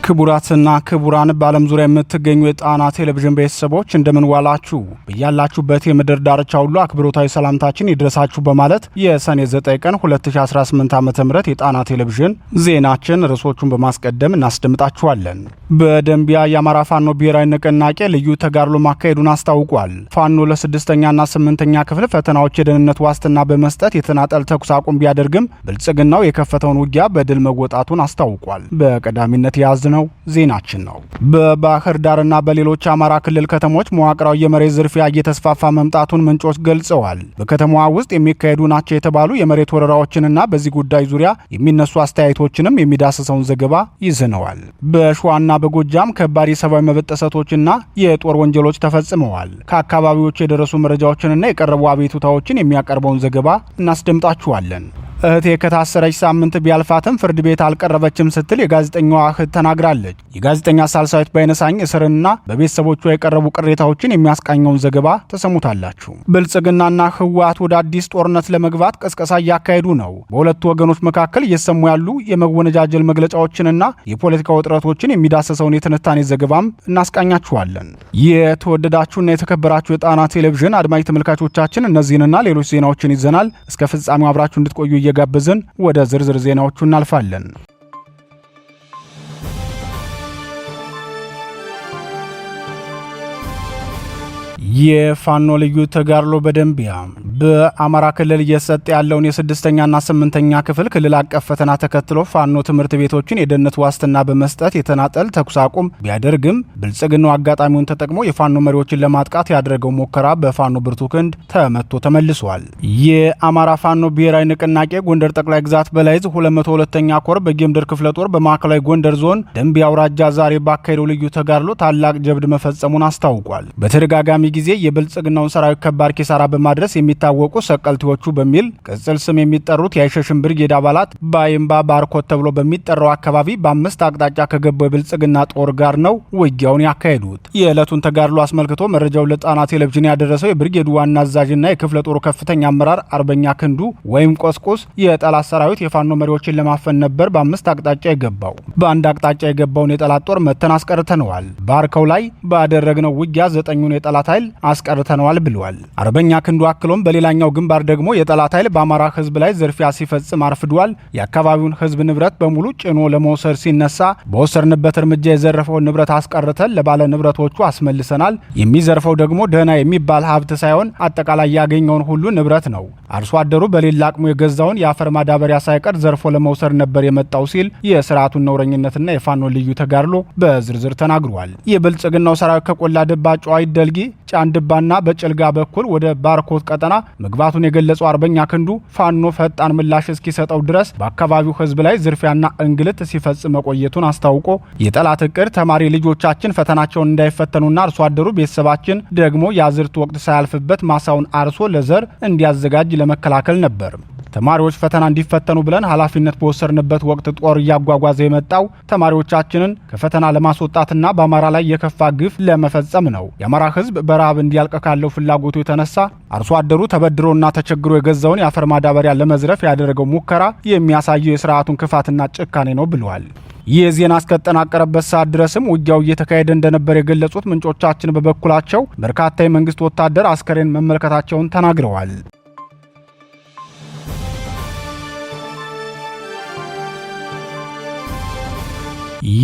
ክቡራትና ክቡራን በዓለም ዙሪያ የምትገኙ የጣና ቴሌቪዥን ቤተሰቦች እንደምን ዋላችሁ? በያላችሁበት የምድር ዳርቻ ሁሉ አክብሮታዊ ሰላምታችን ይድረሳችሁ በማለት የሰኔ 9 ቀን 2018 ዓ.ም የጣና ቴሌቪዥን ዜናችን ርዕሶቹን በማስቀደም እናስደምጣችኋለን። በደንቢያ የአማራ ፋኖ ብሔራዊ ንቅናቄ ልዩ ተጋድሎ ማካሄዱን አስታውቋል። ፋኖ ለ6ኛና 8ኛ ክፍል ፈተናዎች የደህንነት ዋስትና በመስጠት የተናጠል ተኩስ አቁም ቢያደርግም ብልጽግናው የከፈተውን ውጊያ በድል መወጣቱን አስታውቋል። በቀዳሚነት የያዝነው ዜናችን ነው። በባህር ዳርና በሌሎች አማራ ክልል ከተሞች መዋቅራዊ የመሬት ዝርፊያ እየተስፋፋ መምጣቱን ምንጮች ገልጸዋል። በከተማዋ ውስጥ የሚካሄዱ ናቸው የተባሉ የመሬት ወረራዎችንና በዚህ ጉዳይ ዙሪያ የሚነሱ አስተያየቶችንም የሚዳስሰውን ዘገባ ይዘነዋል። በሸዋና በጎጃም ከባድ የሰብአዊ መብት ጥሰቶችና የጦር ወንጀሎች ተፈጽመዋል። ከአካባቢዎች የደረሱ መረጃዎችንና የቀረቡ አቤቱታዎችን የሚያቀርበውን ዘገባ እናስደምጣችኋለን። እህቴ ከታሰረች ሳምንት ቢያልፋትም ፍርድ ቤት አልቀረበችም ስትል የጋዜጠኛዋ እህት ተናግራለች። የጋዜጠኛ ሳልሳዊት ባይነሳኝ እስርና በቤተሰቦቿ የቀረቡ ቅሬታዎችን የሚያስቃኘውን ዘገባ ተሰሙታላችሁ። ብልጽግናና ህወሓት ወደ አዲስ ጦርነት ለመግባት ቅስቀሳ እያካሄዱ ነው። በሁለቱ ወገኖች መካከል እየሰሙ ያሉ የመወነጃጀል መግለጫዎችንና የፖለቲካ ውጥረቶችን የሚዳሰሰውን የትንታኔ ዘገባም እናስቃኛችኋለን። የተወደዳችሁና የተከበራችሁ የጣና ቴሌቪዥን አድማጭ ተመልካቾቻችን እነዚህንና ሌሎች ዜናዎችን ይዘናል። እስከ ፍጻሜው አብራችሁ እንድትቆዩ እየጋበዝን ወደ ዝርዝር ዜናዎቹ እናልፋለን። የፋኖ ልዩ ተጋድሎ በደንቢያ በአማራ ክልል እየሰጠ ያለውን የ6ኛና 8ኛ ክፍል ክልል አቀፍ ፈተና ተከትሎ ፋኖ ትምህርት ቤቶችን የደህንነት ዋስትና በመስጠት የተናጠል ተኩስ አቁም ቢያደርግም ብልጽግናው አጋጣሚውን ተጠቅሞ የፋኖ መሪዎችን ለማጥቃት ያደረገው ሙከራ በፋኖ ብርቱ ክንድ ተመቶ ተመልሷል። የአማራ ፋኖ ብሔራዊ ንቅናቄ ጎንደር ጠቅላይ ግዛት በላይዝ 202ኛ ኮር በጌምድር ክፍለ ጦር በማዕከላዊ ጎንደር ዞን ደንቢያ አውራጃ ዛሬ ባካሄደው ልዩ ተጋድሎ ታላቅ ጀብድ መፈጸሙን አስታውቋል። በተደጋጋሚ ጊዜ የብልጽግናውን ሰራዊት ከባድ ኪሳራ በማድረስ የሚታወቁ ሰቀልቲዎቹ በሚል ቅጽል ስም የሚጠሩት የአይሸሽም ብርጌድ አባላት ባይምባ ባርኮት ተብሎ በሚጠራው አካባቢ በ5 አቅጣጫ ከገባው የብልጽግና ጦር ጋር ነው ውጊያውን ያካሄዱት። የዕለቱን ተጋድሎ አስመልክቶ መረጃውን ለጣና ቴሌቪዥን ያደረሰው የብርጌዱ ዋና አዛዥና የክፍለ ጦሩ ከፍተኛ አመራር አርበኛ ክንዱ ወይም ቆስቁስ የጠላት ሰራዊት የፋኖ መሪዎችን ለማፈን ነበር በ5 አቅጣጫ የገባው። በአንድ አቅጣጫ የገባውን የጠላት ጦር መተን አስቀርተነዋል። ባርከው ላይ ባደረግነው ውጊያ 9ኙን የጠላት ኃይል አስቀርተነዋል ብለዋል። አርበኛ ክንዱ አክሎም በሌላኛው ግንባር ደግሞ የጠላት ኃይል በአማራ ህዝብ ላይ ዝርፊያ ሲፈጽም አርፍዷል። የአካባቢውን ህዝብ ንብረት በሙሉ ጭኖ ለመውሰድ ሲነሳ በወሰድንበት እርምጃ የዘረፈውን ንብረት አስቀርተን ለባለ ንብረቶቹ አስመልሰናል። የሚዘርፈው ደግሞ ደህና የሚባል ሀብት ሳይሆን አጠቃላይ ያገኘውን ሁሉ ንብረት ነው። አርሶ አደሩ በሌላ አቅሙ የገዛውን የአፈር ማዳበሪያ ሳይቀር ዘርፎ ለመውሰድ ነበር የመጣው ሲል የስርዓቱን ነውረኝነትና የፋኖ ልዩ ተጋድሎ በዝርዝር ተናግሯል። የብልጽግናው ሰራዊት ከቆላ ድባ ጨዋይ ደልጊ ጫንድባና በጭልጋ በኩል ወደ ባርኮት ቀጠና መግባቱን የገለጸው አርበኛ ክንዱ ፋኖ ፈጣን ምላሽ እስኪሰጠው ድረስ በአካባቢው ህዝብ ላይ ዝርፊያና እንግልት ሲፈጽም መቆየቱን አስታውቆ የጠላት እቅድ ተማሪ ልጆቻችን ፈተናቸውን እንዳይፈተኑና አርሶ አደሩ ቤተሰባችን ደግሞ የአዝርት ወቅት ሳያልፍበት ማሳውን አርሶ ለዘር እንዲያዘጋጅ ለመከላከል ነበር። ተማሪዎች ፈተና እንዲፈተኑ ብለን ኃላፊነት በወሰድንበት ወቅት ጦር እያጓጓዘ የመጣው ተማሪዎቻችንን ከፈተና ለማስወጣትና በአማራ ላይ የከፋ ግፍ ለመፈጸም ነው። የአማራ ህዝብ በረሃብ እንዲያልቅ ካለው ፍላጎቱ የተነሳ አርሶ አደሩ ተበድሮና ተቸግሮ የገዛውን የአፈር ማዳበሪያ ለመዝረፍ ያደረገው ሙከራ የሚያሳየው የስርዓቱን ክፋትና ጭካኔ ነው ብለዋል። ይህ ዜና እስከተጠናቀረበት ሰዓት ድረስም ውጊያው እየተካሄደ እንደነበር የገለጹት ምንጮቻችን በበኩላቸው በርካታ የመንግስት ወታደር አስከሬን መመልከታቸውን ተናግረዋል።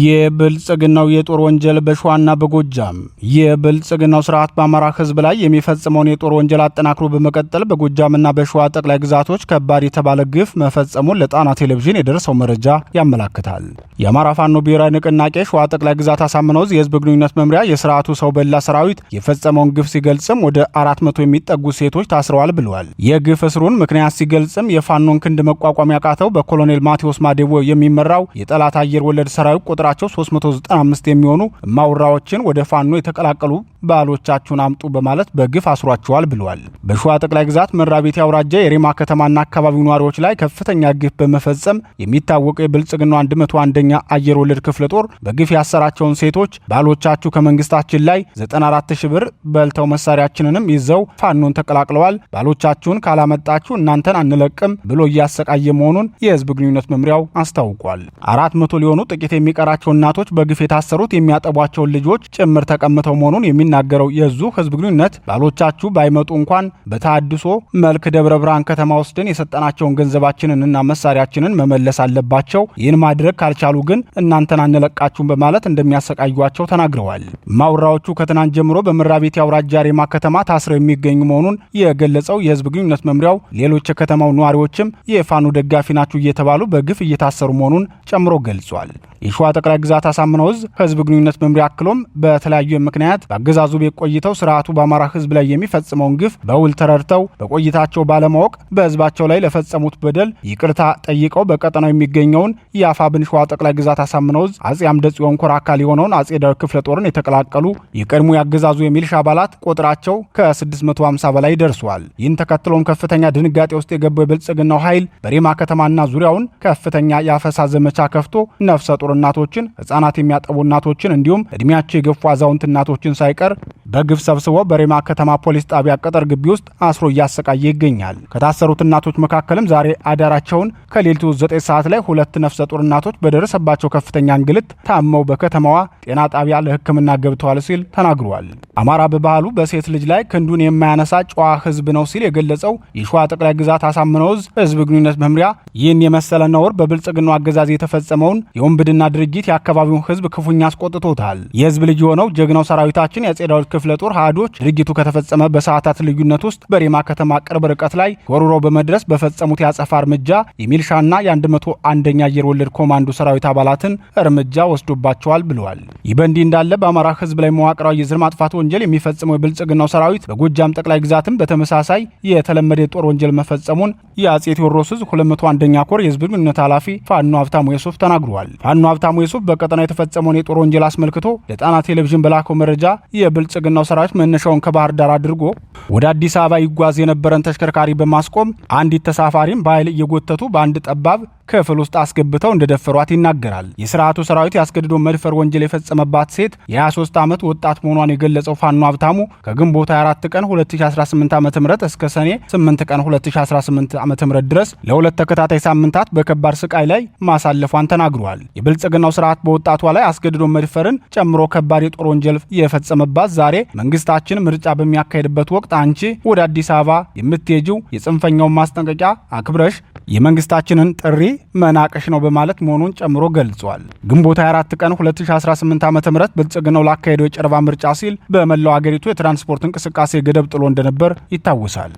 የብልጽግናው የጦር ወንጀል በሸዋና በጎጃም የብልጽግናው ስርዓት በአማራ ህዝብ ላይ የሚፈጽመውን የጦር ወንጀል አጠናክሮ በመቀጠል በጎጃምና በሸዋ ጠቅላይ ግዛቶች ከባድ የተባለ ግፍ መፈጸሙን ለጣና ቴሌቪዥን የደረሰው መረጃ ያመላክታል። የአማራ ፋኖ ብሔራዊ ንቅናቄ ሸዋ ጠቅላይ ግዛት አሳምነው የህዝብ ግንኙነት መምሪያ የስርዓቱ ሰው በላ ሰራዊት የፈጸመውን ግፍ ሲገልጽም ወደ 400 የሚጠጉ ሴቶች ታስረዋል ብለዋል። የግፍ እስሩን ምክንያት ሲገልጽም የፋኖን ክንድ መቋቋም ያቃተው በኮሎኔል ማቴዎስ ማዴቦ የሚመራው የጠላት አየር ወለድ ሰራዊት ቁጥራቸው 395 የሚሆኑ ማውራዎችን ወደ ፋኖ የተቀላቀሉ ባሎቻችሁን አምጡ በማለት በግፍ አስሯቸዋል ብለዋል። በሸዋ ጠቅላይ ግዛት መራቤቴ አውራጃ የሬማ ከተማና አካባቢው ነዋሪዎች ላይ ከፍተኛ ግፍ በመፈጸም የሚታወቀው የብልጽግናው 101ኛ አየር ወለድ ክፍለ ጦር በግፍ ያሰራቸውን ሴቶች ባሎቻችሁ ከመንግስታችን ላይ 94000 ብር በልተው መሳሪያችንንም ይዘው ፋኖን ተቀላቅለዋል፣ ባሎቻችሁን ካላመጣችሁ እናንተን አንለቅም ብሎ እያሰቃየ መሆኑን የህዝብ ግንኙነት መምሪያው አስታውቋል። 400 ሊሆኑ ጥቂት የሚቀራቸው እናቶች በግፍ የታሰሩት የሚያጠቧቸውን ልጆች ጭምር ተቀምተው መሆኑን የሚናገረው የዙ ህዝብ ግንኙነት ባሎቻችሁ ባይመጡ እንኳን በታድሶ መልክ ደብረ ብርሃን ከተማ ወስደን የሰጠናቸውን ገንዘባችንንና መሳሪያችንን መመለስ አለባቸው። ይህን ማድረግ ካልቻሉ ግን እናንተን አንለቃችሁም በማለት እንደሚያሰቃዩቸው ተናግረዋል። ማውራዎቹ ከትናንት ጀምሮ በመራቤቴ አውራጃ ሬማ ከተማ ታስረው የሚገኙ መሆኑን የገለጸው የህዝብ ግንኙነት መምሪያው ሌሎች የከተማው ነዋሪዎችም የፋኖ ደጋፊ ናቸው እየተባሉ በግፍ እየታሰሩ መሆኑን ጨምሮ ገልጿል። የሸዋ ጠቅላይ ግዛት አሳምነው ዕዝ ህዝብ ግንኙነት መምሪያ አክሎም በተለያዩ ምክንያት በአገዛዙ ቤት ቆይተው ስርዓቱ በአማራ ህዝብ ላይ የሚፈጽመውን ግፍ በውል ተረድተው በቆይታቸው ባለማወቅ በህዝባቸው ላይ ለፈጸሙት በደል ይቅርታ ጠይቀው በቀጠናው የሚገኘውን የአፋብን ሸዋ ጠቅላይ ግዛት አሳምነው ዕዝ አጼ አምደ ጽዮን ኮር አካል የሆነውን አጼ ዳዊት ክፍለ ጦርን የተቀላቀሉ የቀድሞ ያገዛዙ የሚሊሻ አባላት ቁጥራቸው ከ650 በላይ ደርሷል። ይህን ተከትሎም ከፍተኛ ድንጋጤ ውስጥ የገባው የብልጽግናው ኃይል በሬማ ከተማና ዙሪያውን ከፍተኛ የአፈሳ ዘመቻ ከፍቶ ነፍሰ ጡር እናቶችን፣ ህፃናት የሚያጠቡ እናቶችን እንዲሁም እድሜያቸው የገፉ አዛውንት እናቶችን ሳይቀር በግፍ ሰብስቦ በሬማ ከተማ ፖሊስ ጣቢያ ቅጥር ግቢ ውስጥ አስሮ እያሰቃየ ይገኛል። ከታሰሩት እናቶች መካከልም ዛሬ አዳራቸውን ከሌሊቱ 9 ሰዓት ላይ 2 ነፍሰ ጡር እናቶች በደረሰባቸው ከፍተኛ እንግልት ታመው በከተማዋ ጤና ጣቢያ ለሕክምና ገብተዋል ሲል ተናግሯል። አማራ በባህሉ በሴት ልጅ ላይ ክንዱን የማያነሳ ጨዋ ህዝብ ነው ሲል የገለጸው የሸዋ ጠቅላይ ግዛት አሳምነው ዕዝ ህዝብ ግንኙነት መምሪያ ይህን የመሰለ ነውር በብልጽግናው አገዛዝ የተፈጸመውን የወንብድና ድርጊት የአካባቢውን ህዝብ ክፉኛ አስቆጥቶታል። የህዝብ ልጅ የሆነው ጀግናው ሰራዊታችን የአጼ ዳዊት ክፍለ ጦር ሃዶች ድርጊቱ ከተፈጸመ በሰዓታት ልዩነት ውስጥ በሬማ ከተማ ቅርብ ርቀት ላይ ወሩሮ በመድረስ በፈጸሙት ያጸፋ እርምጃ የሚልሻና የ101ኛ አየር ወለድ ኮማንዶ ሰራዊት አባላትን እርምጃ ወስዶባቸዋል ብለዋል። ይህ በእንዲህ እንዳለ በአማራ ህዝብ ላይ መዋቅራዊ የዘር ማጥፋት ወንጀል የሚፈጽመው የብልጽግናው ሰራዊት በጎጃም ጠቅላይ ግዛትም በተመሳሳይ የተለመደ የጦር ወንጀል መፈጸሙን የአጼ ቴዎድሮስ ዕዝ 201ኛ ኮር የህዝብ ግንኙነት ኃላፊ ፋኖ ሀብታሙ የሱፍ ተናግሯል። ፋኖ ሀብታሙ የሱፍ በቀጠናው የተፈጸመውን የጦር ወንጀል አስመልክቶ ለጣና ቴሌቪዥን በላከው መረጃ የብልጽግናው ሰራዊት መነሻውን ከባህር ዳር አድርጎ ወደ አዲስ አበባ ይጓዝ የነበረን ተሽከርካሪ በማስቆም አንዲት ተሳፋሪም በኃይል እየጎተቱ በአንድ ጠባብ ክፍል ውስጥ አስገብተው እንደደፈሯት ይናገራል። የስርዓቱ ሰራዊት ያስገድዶ መድፈር ወንጀል የፈጸመባት ሴት የ23 ዓመት ወጣት መሆኗን የገለጸው ፋኖ ሀብታሙ ከግንቦት 24 ቀን 2018 ዓ.ም እስከ ሰኔ 8 ቀን 2018 ዓ.ም ድረስ ለሁለት ተከታታይ ሳምንታት በከባድ ስቃይ ላይ ማሳለፏን ተናግሯል። የብልጽግናው ስርዓት በወጣቷ ላይ አስገድዶ መድፈርን ጨምሮ ከባድ የጦር ወንጀል የፈጸመባት ዛሬ መንግስታችን ምርጫ በሚያካሄድበት ወቅት አንቺ ወደ አዲስ አበባ የምትሄጂው የጽንፈኛውን ማስጠንቀቂያ አክብረሽ የመንግስታችንን ጥሪ መናቀሽ ነው በማለት መሆኑን ጨምሮ ገልጿል። ግንቦት 24 ቀን 2018 ዓ.ም ብልጽግናው ላካሄደው የጨረባ ምርጫ ሲል በመላው አገሪቱ የትራንስፖርት እንቅስቃሴ ገደብ ጥሎ እንደነበር ይታወሳል።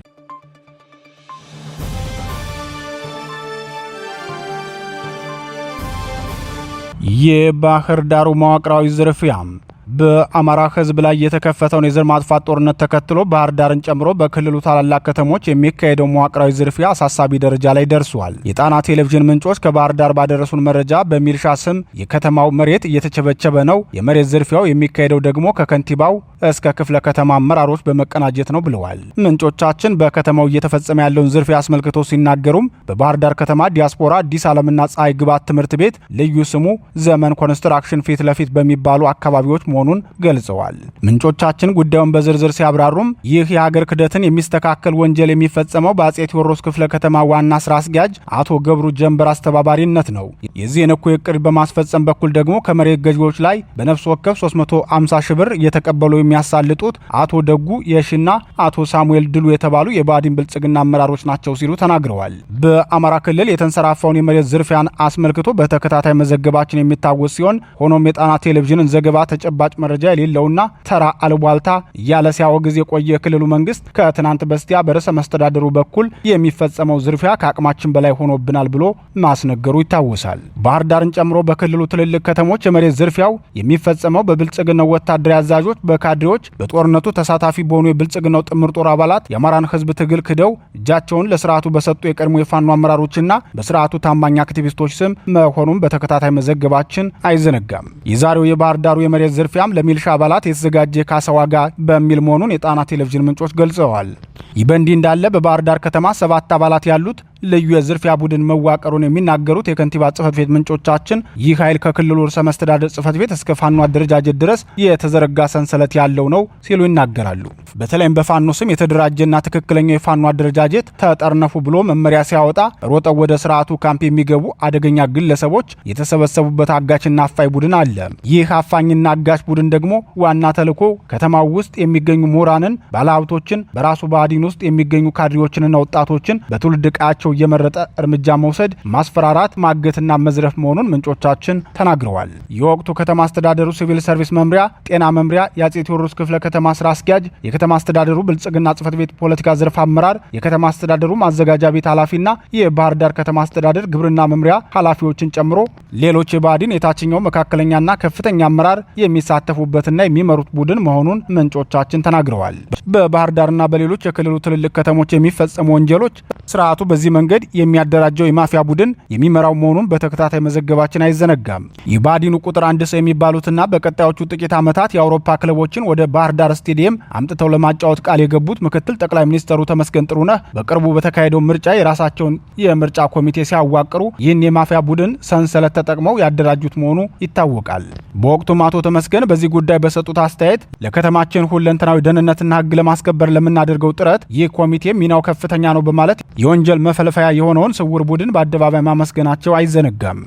የባህር ዳሩ መዋቅራዊ ዝርፊያ በአማራ ህዝብ ላይ የተከፈተውን የዘር ማጥፋት ጦርነት ተከትሎ ባህር ዳርን ጨምሮ በክልሉ ታላላቅ ከተሞች የሚካሄደው መዋቅራዊ ዝርፊያ አሳሳቢ ደረጃ ላይ ደርሷል። የጣና ቴሌቪዥን ምንጮች ከባህር ዳር ባደረሱን መረጃ በሚልሻ ስም የከተማው መሬት እየተቸበቸበ ነው፣ የመሬት ዝርፊያው የሚካሄደው ደግሞ ከከንቲባው እስከ ክፍለ ከተማ አመራሮች በመቀናጀት ነው ብለዋል። ምንጮቻችን በከተማው እየተፈጸመ ያለውን ዝርፊያ አስመልክቶ ሲናገሩም በባህር ዳር ከተማ ዲያስፖራ አዲስ ዓለምና ፀሐይ ግባት ትምህርት ቤት ልዩ ስሙ ዘመን ኮንስትራክሽን ፊት ለፊት በሚባሉ አካባቢዎች መሆኑን ገልጸዋል። ምንጮቻችን ጉዳዩን በዝርዝር ሲያብራሩም ይህ የሀገር ክደትን የሚስተካከል ወንጀል የሚፈጸመው በአጼ ቴዎድሮስ ክፍለ ከተማ ዋና ስራ አስኪያጅ አቶ ገብሩ ጀንበር አስተባባሪነት ነው። የዚህን እኩይ እቅድ በማስፈጸም በኩል ደግሞ ከመሬት ገዢዎች ላይ በነፍስ ወከፍ 350 ሺህ ብር እየተቀበሉ የሚያሳልጡት አቶ ደጉ የሽና አቶ ሳሙኤል ድሉ የተባሉ የባዲን ብልጽግና አመራሮች ናቸው ሲሉ ተናግረዋል። በአማራ ክልል የተንሰራፋውን የመሬት ዝርፊያን አስመልክቶ በተከታታይ መዘገባችን የሚታወስ ሲሆን ሆኖም የጣና ቴሌቪዥንን ዘገባ ተጨባጭ መረጃ የሌለውና ተራ አልቧልታ እያለ ሲያወግዝ የቆየ የክልሉ መንግስት ከትናንት በስቲያ በርዕሰ መስተዳድሩ በኩል የሚፈጸመው ዝርፊያ ከአቅማችን በላይ ሆኖብናል ብሎ ማስነገሩ ይታወሳል። ባህር ዳርን ጨምሮ በክልሉ ትልልቅ ከተሞች የመሬት ዝርፊያው የሚፈጸመው በብልጽግናው ወታደራዊ አዛዦች፣ በካድሬዎች፣ በጦርነቱ ተሳታፊ በሆኑ የብልጽግናው ጥምር ጦር አባላት የአማራን ህዝብ ትግል ክደው እጃቸውን ለስርዓቱ በሰጡ የቀድሞ የፋኖ አመራሮችና በስርዓቱ ታማኝ አክቲቪስቶች ስም መሆኑን በተከታታይ መዘገባችን አይዘነጋም። የዛሬው የባህር ዳሩ የመሬት ዝርፊያም ለሚልሻ አባላት የተዘጋጀ ካሳ ዋጋ በሚል መሆኑን የጣና ቴሌቪዥን ምንጮች ገልጸዋል። ይህ በእንዲህ እንዳለ በባህር ዳር ከተማ 7 አባላት ያሉት ልዩ የዝርፊያ ቡድን መዋቀሩን የሚናገሩት የከንቲባ ጽህፈት ቤት ምንጮቻችን ይህ ኃይል ከክልሉ ርዕሰ መስተዳድር ጽህፈት ቤት እስከ ፋኖ አደረጃጀት ድረስ የተዘረጋ ሰንሰለት ያለው ያለው ነው ሲሉ ይናገራሉ። በተለይም በፋኖ ስም የተደራጀና ትክክለኛው የፋኖ አደረጃጀት ተጠርነፉ ብሎ መመሪያ ሲያወጣ ሮጠው ወደ ስርዓቱ ካምፕ የሚገቡ አደገኛ ግለሰቦች የተሰበሰቡበት አጋችና አፋኝ ቡድን አለ። ይህ አፋኝና አጋች ቡድን ደግሞ ዋና ተልዕኮ ከተማው ውስጥ የሚገኙ ምሁራንን፣ ባለሀብቶችን፣ በራሱ ብአዴን ውስጥ የሚገኙ ካድሬዎችንና ወጣቶችን በትውልድ ቀያቸው እየመረጠ እርምጃ መውሰድ፣ ማስፈራራት፣ ማገትና መዝረፍ መሆኑን ምንጮቻችን ተናግረዋል። የወቅቱ ከተማ አስተዳደሩ ሲቪል ሰርቪስ መምሪያ፣ ጤና መምሪያ፣ የአጼ ቴዎድሮስ ክፍለ ከተማ ስራ አስኪያጅ፣ የከተማ አስተዳደሩ ብልጽግና ጽሕፈት ቤት ፖለቲካ ዘርፍ አመራር፣ የከተማ አስተዳደሩ ማዘጋጃ ቤት ኃላፊና የባህር ዳር ከተማ አስተዳደር ግብርና መምሪያ ኃላፊዎችን ጨምሮ ሌሎች የብአዴን የታችኛው መካከለኛና ከፍተኛ አመራር የሚሳተፉበትና የሚመሩት ቡድን መሆኑን ምንጮቻችን ተናግረዋል። በባህር ዳርና በሌሎች የክልሉ ትልልቅ ከተሞች የሚፈጸሙ ወንጀሎች ስርዓቱ በዚህ መንገድ የሚያደራጀው የማፊያ ቡድን የሚመራው መሆኑን በተከታታይ መዘገባችን አይዘነጋም። የብአዴኑ ቁጥር አንድ ሰው የሚባሉትና በቀጣዮቹ ጥቂት ዓመታት የአውሮፓ ክለቦችን ወደ ባህር ዳር ስቴዲየም አምጥተው ለማጫወት ቃል የገቡት ምክትል ጠቅላይ ሚኒስትሩ ተመስገን ጥሩነህ በቅርቡ በተካሄደው ምርጫ የራሳቸውን የምርጫ ኮሚቴ ሲያዋቅሩ ይህን የማፊያ ቡድን ሰንሰለት ተጠቅመው ያደራጁት መሆኑ ይታወቃል። በወቅቱም አቶ ተመስገን በዚህ ጉዳይ በሰጡት አስተያየት ለከተማችን ሁለንተናዊ ደህንነትና ሕግ ለማስከበር ለምናደርገው ጥረት ይህ ኮሚቴ ሚናው ከፍተኛ ነው በማለት የወንጀል መፈልፈያ የሆነውን ስውር ቡድን በአደባባይ ማመስገናቸው አይዘነጋም።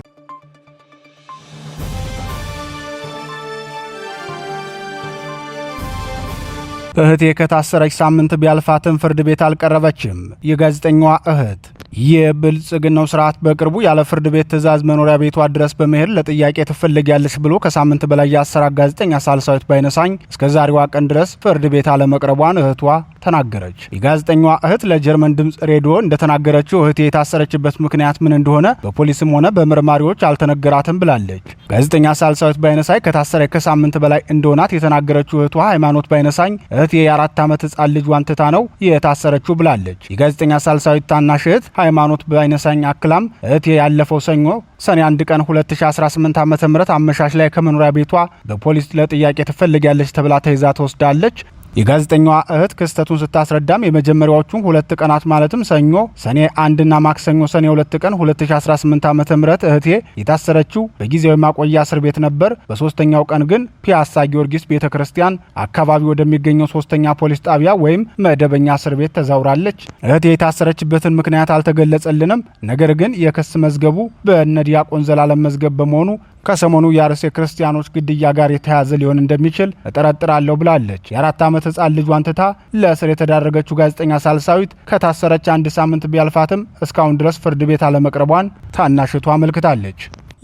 እህቴ ከታሰረች ሳምንት ቢያልፋትም ፍርድ ቤት አልቀረበችም። የጋዜጠኛዋ እህት የብልጽግናው ስርዓት በቅርቡ ያለ ፍርድ ቤት ትዕዛዝ መኖሪያ ቤቷ ድረስ በመሄድ ለጥያቄ ትፈልጊያለሽ ብሎ ከሳምንት በላይ ያሰራት ጋዜጠኛ ሳልሳዊት ባይነሳኝ እስከ ዛሬዋ ቀን ድረስ ፍርድ ቤት አለመቅረቧን እህቷ ተናገረች። የጋዜጠኛዋ እህት ለጀርመን ድምፅ ሬዲዮ እንደተናገረችው እህቴ የታሰረችበት ምክንያት ምን እንደሆነ በፖሊስም ሆነ በመርማሪዎች አልተነገራትም ብላለች። ጋዜጠኛ ሳልሳዊት ባይነሳኝ ከታሰረች ከሳምንት በላይ እንደሆናት የተናገረችው እህቷ ሃይማኖት ባይነሳኝ እህቴ የ4 ዓመት ሕፃን ልጇን ትታ ነው የታሰረችው ብላለች። የጋዜጠኛ ሳልሳዊት ታናሽ እህት ሃይማኖት ባይነሳኝ አክላም እህቴ ያለፈው ሰኞ ሰኔ 1 ቀን 2018 ዓ.ም አመሻሽ ላይ ከመኖሪያ ቤቷ በፖሊስ ለጥያቄ ትፈልጊያለሽ ተብላ ተይዛ ተወስዳለች። የጋዜጠኛዋ እህት ክስተቱን ስታስረዳም የመጀመሪያዎቹን 2 ቀናት ማለትም ሰኞ ሰኔ 1 እና ማክሰኞ ሰኔ 2 ቀን 2018 ዓ.ም እህቴ የታሰረችው በጊዜያዊ ማቆያ እስር ቤት ነበር። በሶስተኛው ቀን ግን ፒያሳ ጊዮርጊስ ቤተክርስቲያን አካባቢ ወደሚገኘው 3ኛ ፖሊስ ጣቢያ ወይም መደበኛ እስር ቤት ተዛውራለች። እህቴ የታሰረችበትን ምክንያት አልተገለጸልንም። ነገር ግን የክስ መዝገቡ በእነ ዲያቆን ዘላለም መዝገብ በመሆኑ ከሰሞኑ የአርሲ ክርስቲያኖች ግድያ ጋር የተያያዘ ሊሆን እንደሚችል እጠረጥራለሁ ብላለች። የ4 ዓመት ሕፃን ልጇን ትታ ለእስር የተዳረገችው ጋዜጠኛ ሳልሳዊት ከታሰረች 1 ሳምንት ቢያልፋትም እስካሁን ድረስ ፍርድ ቤት አለመቅረቧን ታናሽቷ አመልክታለች።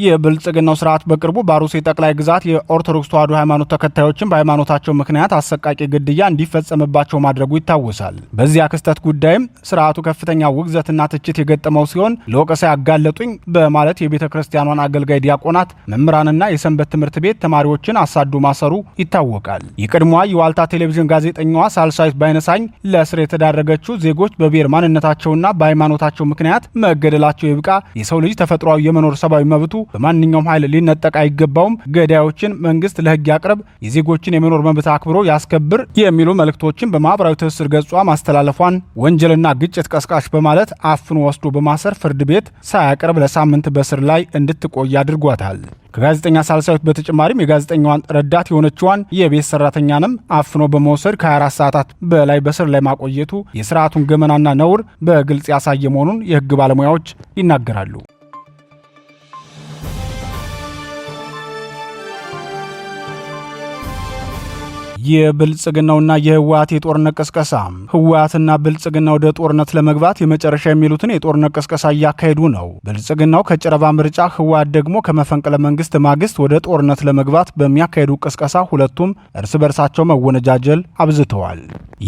የብልጽግናው ስርዓት በቅርቡ በአሩሲ ጠቅላይ ግዛት የኦርቶዶክስ ተዋሕዶ ሃይማኖት ተከታዮችን በሃይማኖታቸው ምክንያት አሰቃቂ ግድያ እንዲፈጸምባቸው ማድረጉ ይታወሳል። በዚያ ክስተት ጉዳይም ስርዓቱ ከፍተኛ ውግዘትና ትችት የገጠመው ሲሆን ለወቀሳ ያጋለጡኝ በማለት የቤተ ክርስቲያኗን አገልጋይ ዲያቆናት፣ መምህራንና የሰንበት ትምህርት ቤት ተማሪዎችን አሳዱ ማሰሩ ይታወቃል። የቀድሞዋ የዋልታ ቴሌቪዥን ጋዜጠኛዋ ሳልሳዊት ባይነሳኝ ለእስር የተዳረገችው ዜጎች በብሔር ማንነታቸውና በሃይማኖታቸው ምክንያት መገደላቸው ይብቃ፣ የሰው ልጅ ተፈጥሯዊ የመኖር ሰብአዊ መብቱ በማንኛውም ኃይል ሊነጠቅ አይገባውም፣ ገዳዮችን መንግስት ለህግ ያቅርብ፣ የዜጎችን የመኖር መብት አክብሮ ያስከብር የሚሉ መልእክቶችን በማህበራዊ ትስስር ገጿ ማስተላለፏን ወንጀልና ግጭት ቀስቃሽ በማለት አፍኖ ወስዶ በማሰር ፍርድ ቤት ሳያቀርብ ለሳምንት በስር ላይ እንድትቆይ አድርጓታል። ከጋዜጠኛ ሳልሳዊት በተጨማሪም የጋዜጠኛዋን ረዳት የሆነችዋን የቤት ሰራተኛንም አፍኖ በመውሰድ ከ24 ሰዓታት በላይ በስር ላይ ማቆየቱ የስርዓቱን ገመናና ነውር በግልጽ ያሳየ መሆኑን የህግ ባለሙያዎች ይናገራሉ። የብልጽግናውና የህወሓት የጦርነት ቅስቀሳ። ህወሓትና ብልጽግና ወደ ጦርነት ለመግባት የመጨረሻ የሚሉትን የጦርነት ቅስቀሳ እያካሄዱ ነው። ብልጽግናው ከጨረባ ምርጫ፣ ህወሓት ደግሞ ከመፈንቅለ መንግስት ማግስት ወደ ጦርነት ለመግባት በሚያካሄዱ ቅስቀሳ ሁለቱም እርስ በርሳቸው መወነጃጀል አብዝተዋል።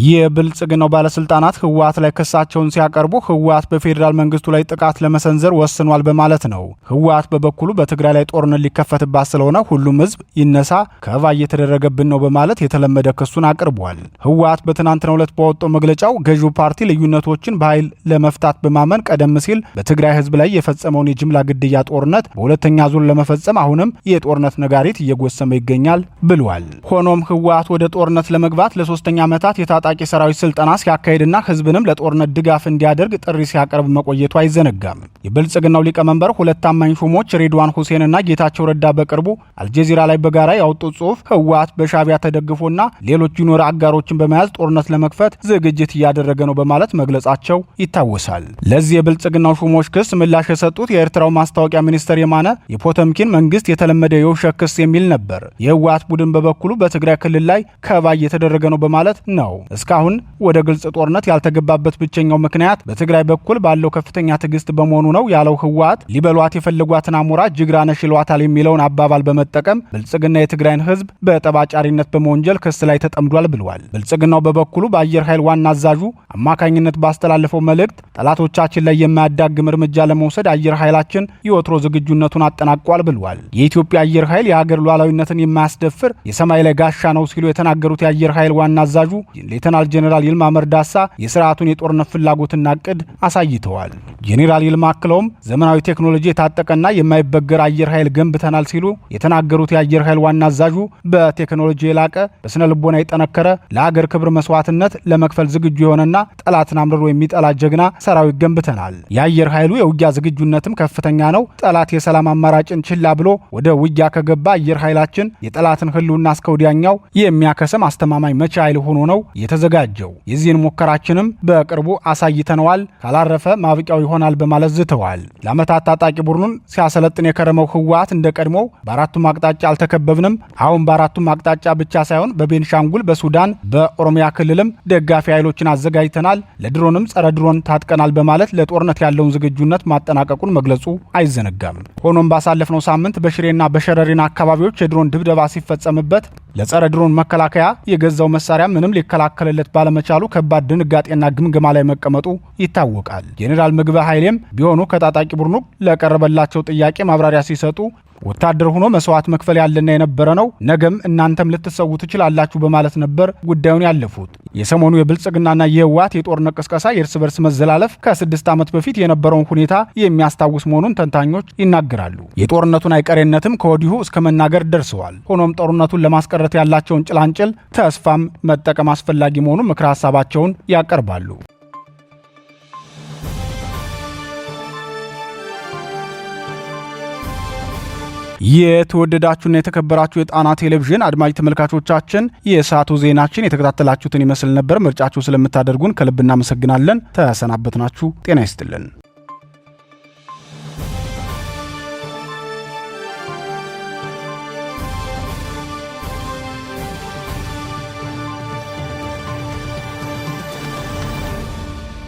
የብልጽግናው ባለስልጣናት ህወሓት ላይ ክሳቸውን ሲያቀርቡ ህወሓት በፌዴራል መንግስቱ ላይ ጥቃት ለመሰንዘር ወስኗል በማለት ነው። ህወሓት በበኩሉ በትግራይ ላይ ጦርነት ሊከፈትባት ስለሆነ ሁሉም ህዝብ ይነሳ፣ ከበባ እየተደረገብን ነው በማለት የተለመደ ክሱን አቅርቧል። ህወሓት በትናንትናው ዕለት ባወጣው መግለጫው ገዢው ፓርቲ ልዩነቶችን በኃይል ለመፍታት በማመን ቀደም ሲል በትግራይ ህዝብ ላይ የፈጸመውን የጅምላ ግድያ ጦርነት በሁለተኛ ዙር ለመፈጸም አሁንም የጦርነት ነጋሪት እየጎሰመ ይገኛል ብሏል። ሆኖም ህወሓት ወደ ጦርነት ለመግባት ለ3ኛ ዓመታት ታጣቂ ሰራዊት ስልጠና ሲያካሄድና ህዝብንም ለጦርነት ድጋፍ እንዲያደርግ ጥሪ ሲያቀርብ መቆየቱ አይዘነጋም። የብልጽግናው ሊቀመንበር ሁለት ታማኝ ሹሞች ሬድዋን ሁሴንና ጌታቸው ረዳ በቅርቡ አልጀዚራ ላይ በጋራ ያወጡት ጽሑፍ ህወሓት በሻዕቢያ ተደግፎና ሌሎች ጁኒየር አጋሮችን በመያዝ ጦርነት ለመክፈት ዝግጅት እያደረገ ነው በማለት መግለጻቸው ይታወሳል። ለዚህ የብልጽግናው ሹሞች ክስ ምላሽ የሰጡት የኤርትራው ማስታወቂያ ሚኒስትር የማነ የፖተምኪን መንግስት የተለመደ የውሸት ክስ የሚል ነበር። የህወሓት ቡድን በበኩሉ በትግራይ ክልል ላይ ከበባ እየተደረገ ነው በማለት ነው። እስካሁን ወደ ግልጽ ጦርነት ያልተገባበት ብቸኛው ምክንያት በትግራይ በኩል ባለው ከፍተኛ ትዕግስት በመሆኑ ነው ያለው ህወሓት ሊበሏት የፈለጓትን አሞራ ጅግራ ነሽ ይሏታል የሚለውን አባባል በመጠቀም ብልጽግና የትግራይን ህዝብ በጠባጫሪነት በመወንጀል ክስ ላይ ተጠምዷል ብለዋል። ብልጽግናው በበኩሉ በአየር ኃይል ዋና አዛዡ አማካኝነት ባስተላለፈው መልእክት ጠላቶቻችን ላይ የማያዳግም እርምጃ ለመውሰድ አየር ኃይላችን የወትሮ ዝግጁነቱን አጠናቋል ብለዋል። የኢትዮጵያ አየር ኃይል የሀገር ሉዓላዊነትን የማያስደፍር የሰማይ ላይ ጋሻ ነው ሲሉ የተናገሩት የአየር ኃይል ዋና አዛዡ ሌተናል ጄኔራል ይልማ መርዳሳ የስርዓቱን የጦርነት ፍላጎትና እቅድ አሳይተዋል። ጄኔራል ይልማ አክለውም ዘመናዊ ቴክኖሎጂ የታጠቀና የማይበገር አየር ኃይል ገንብተናል ሲሉ የተናገሩት የአየር ኃይል ዋና አዛዡ በቴክኖሎጂ የላቀ በስነ ልቦና የጠነከረ ለሀገር ክብር መስዋዕትነት ለመክፈል ዝግጁ የሆነና ጠላትን አምርሮ የሚጠላ ጀግና ሰራዊት ገንብተናል። የአየር ኃይሉ የውጊያ ዝግጁነትም ከፍተኛ ነው። ጠላት የሰላም አማራጭን ችላ ብሎ ወደ ውጊያ ከገባ አየር ኃይላችን የጠላትን ህልውና እስከ ወዲያኛው የሚያከሰም አስተማማኝ መቼ ኃይል ሆኖ ነው የተዘጋጀው። የዚህን ሙከራችንም በቅርቡ አሳይተነዋል። ካላረፈ ማብቂያው ይሆናል በማለት ዝተዋል። ለዓመታት ታጣቂ ቡድኑን ሲያሰለጥን የከረመው ህወሓት እንደቀድሞው በአራቱም አቅጣጫ አልተከበብንም፣ አሁን በአራቱም አቅጣጫ ብቻ ሳይሆን በቤንሻንጉል፣ በሱዳን፣ በኦሮሚያ ክልልም ደጋፊ ኃይሎችን አዘጋጅተናል፣ ለድሮንም ጸረ ድሮን ታጥቀናል በማለት ለጦርነት ያለውን ዝግጁነት ማጠናቀቁን መግለጹ አይዘነጋም። ሆኖም ባሳለፍነው ሳምንት በሽሬና በሸረሪና አካባቢዎች የድሮን ድብደባ ሲፈጸምበት ለጸረ ድሮን መከላከያ የገዛው መሳሪያ ምንም ሊከላከልለት ባለመቻሉ ከባድ ድንጋጤና ግምገማ ላይ መቀመጡ ይታወቃል። ጄኔራል ምግበ ኃይሌም ቢሆኑ ከታጣቂ ቡድኑ ለቀረበላቸው ጥያቄ ማብራሪያ ሲሰጡ ወታደር ሆኖ መስዋዕት መክፈል ያለና የነበረ ነው፣ ነገም እናንተም ልትሰዉ ትችላላችሁ በማለት ነበር ጉዳዩን ያለፉት። የሰሞኑ የብልጽግናና የህወሓት የጦርነት ቅስቀሳ የእርስ በርስ መዘላለፍ ከ6 ዓመት በፊት የነበረውን ሁኔታ የሚያስታውስ መሆኑን ተንታኞች ይናገራሉ። የጦርነቱን አይቀሬነትም ከወዲሁ እስከ መናገር ደርሰዋል። ሆኖም ጦርነቱን ለማስቀረት ያላቸውን ጭላንጭል ተስፋም መጠቀም አስፈላጊ መሆኑን ምክረ ሀሳባቸውን ያቀርባሉ። የተወደዳችሁና የተከበራችሁ የጣና ቴሌቪዥን አድማጭ ተመልካቾቻችን የሰዓቱ ዜናችን የተከታተላችሁትን ይመስል ነበር። ምርጫችሁ ስለምታደርጉን ከልብ እናመሰግናለን። ተሰናበትናችሁ። ጤና ይስጥልን።